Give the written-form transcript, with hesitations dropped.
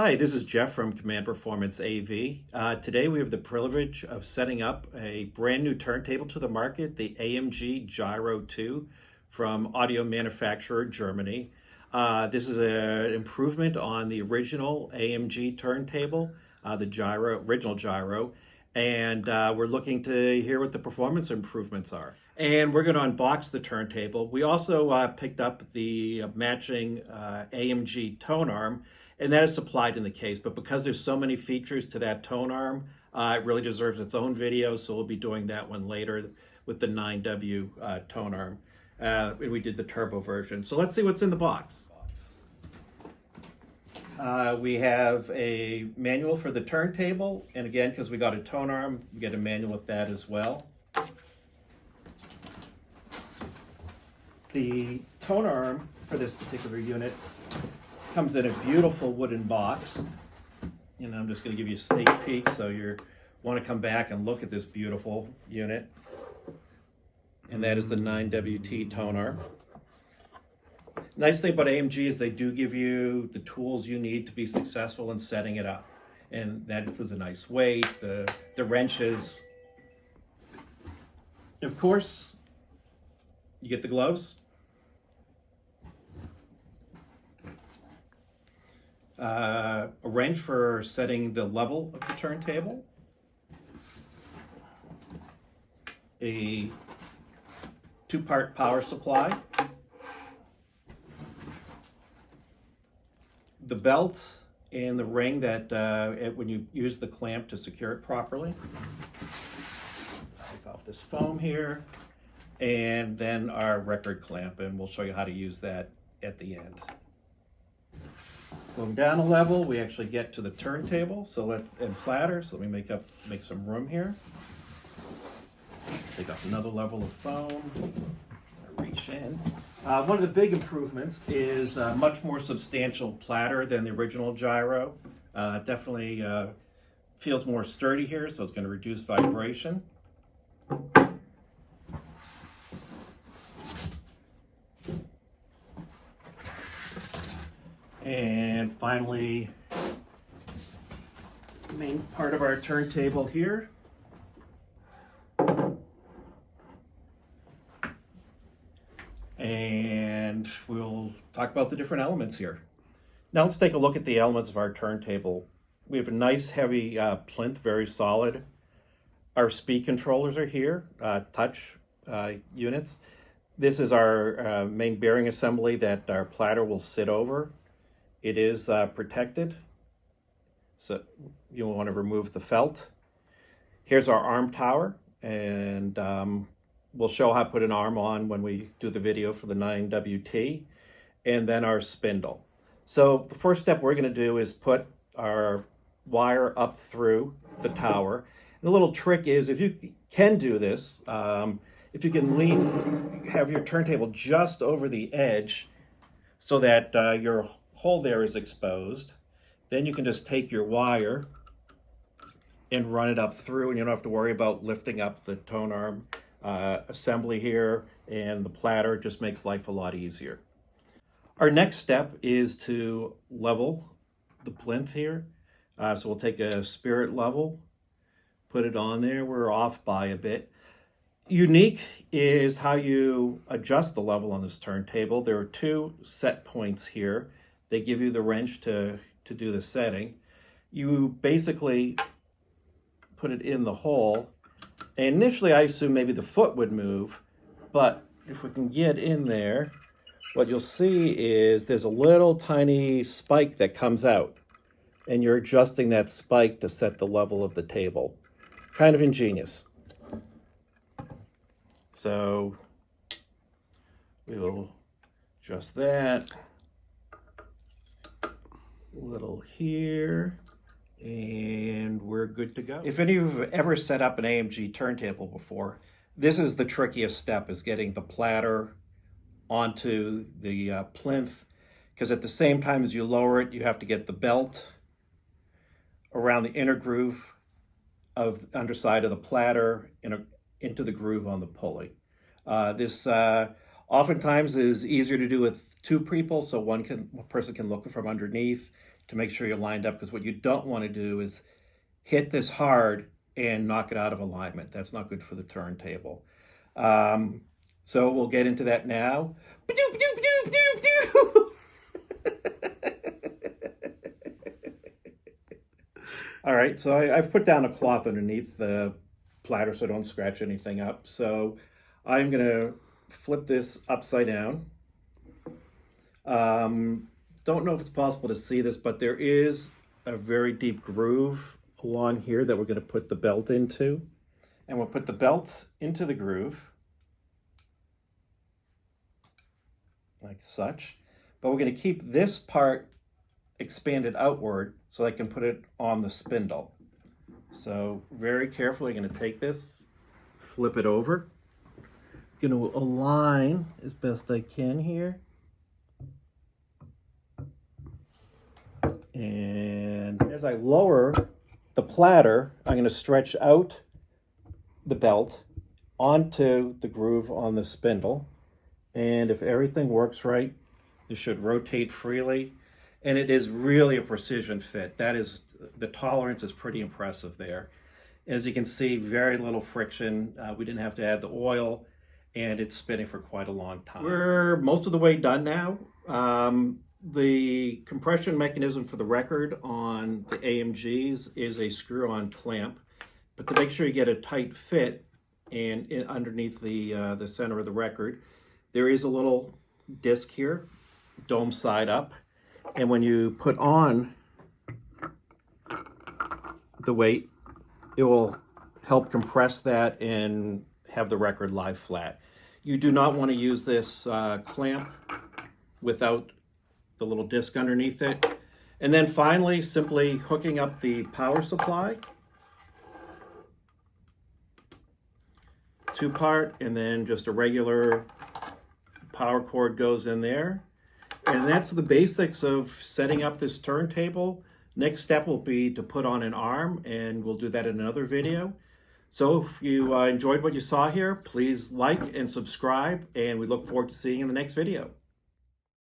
Hi, this is Jeff from Command Performance AV. Today we have the privilege of setting up a brand new turntable to the market, the AMG Gyro 2 from audio manufacturer Germany. This is an improvement on the original AMG turntable, the original Gyro, and we're looking to hear what the performance improvements are. And we're going to unbox the turntable. We also picked up the matching AMG tone arm, and that is supplied in the case. But because there's so many features to that tone arm, it really deserves its own video. So we'll be doing that one later with the 9W tone arm. And we did the turbo version. So let's see what's in the box. We have a manual for the turntable. And again, because we got a tone arm, we get a manual with that as well. The tone arm for this particular unit comes in a beautiful wooden box. And I'm just going to give you a sneak peek so you want to come back and look at this beautiful unit. And that is the 9WT tone arm. Nice thing about AMG is they do give you the tools you need to be successful in setting it up. And that includes a nice weight, the wrenches. Of course, you get the gloves. A wrench for setting the level of the turntable, a two-part power supply, the belt and the ring that when you use the clamp to secure it properly. Let's take off this foam here, and then our record clamp, and we'll show you how to use that at the end. Going down a level, we actually get to the turntable. And platter. So let me make some room here. Take off another level of foam. Reach in. One of the big improvements is a much more substantial platter than the original Gyro. Definitely feels more sturdy here, so it's going to reduce vibration. And finally, the main part of our turntable here. And we'll talk about the different elements here. Now let's take a look at the elements of our turntable. We have a nice heavy plinth, very solid. Our speed controllers are here, touch units. This is our main bearing assembly that our platter will sit over. It is protected, so you'll want to remove the felt. Here's our arm tower, and we'll show how to put an arm on when we do the video for the 9WT, and then our spindle. So the first step we're going to do is put our wire up through the tower. And the little trick is, if you can do this, if you can have your turntable just over the edge so that your hole there is exposed, then you can just take your wire and run it up through, and you don't have to worry about lifting up the tone arm assembly here, and the platter just makes life a lot easier. Our next step is to level the plinth here. So we'll take a spirit level, put it on there. We're off by a bit. Unique is how you adjust the level on this turntable. There are two set points here. They give you the wrench to do the setting. You basically put it in the hole. And initially, I assumed maybe the foot would move, but if we can get in there, what you'll see is there's a little tiny spike that comes out, and you're adjusting that spike to set the level of the table. Kind of ingenious. So we will adjust that. A little here, and we're good to go. If any of you have ever set up an AMG turntable before, this is the trickiest step, is getting the platter onto the plinth, because at the same time as you lower it, you have to get the belt around the inner groove of the underside of the platter into the groove on the pulley. This oftentimes is easier to do with two people, so one person can look from underneath, to make sure you're lined up, because what you don't want to do is hit this hard and knock it out of alignment. That's not good for the turntable. So we'll get into that now. All right, so I've put down a cloth underneath the platter so I don't scratch anything up. So I'm gonna flip this upside down. Don't know if it's possible to see this, but there is a very deep groove along here that we're gonna put the belt into. And we'll put the belt into the groove, like such. But we're gonna keep this part expanded outward so I can put it on the spindle. So very carefully, I'm gonna take this, flip it over. Gonna align as best I can here. And as I lower the platter, I'm gonna stretch out the belt onto the groove on the spindle. And if everything works right, it should rotate freely. And it is really a precision fit. That is, the tolerance is pretty impressive there. As you can see, very little friction. We didn't have to add the oil, and it's spinning for quite a long time. We're most of the way done now. The compression mechanism for the record on the AMGs is a screw-on clamp, but to make sure you get a tight fit and underneath the center of the record, there is a little disc here, dome side up. And when you put on the weight, it will help compress that and have the record lie flat. You do not want to use this clamp without the little disc underneath it. And then finally, simply hooking up the power supply. Two-part, and then just a regular power cord goes in there. And that's the basics of setting up this turntable. Next step will be to put on an arm, and we'll do that in another video. So if you enjoyed what you saw here, please like and subscribe, and we look forward to seeing you in the next video.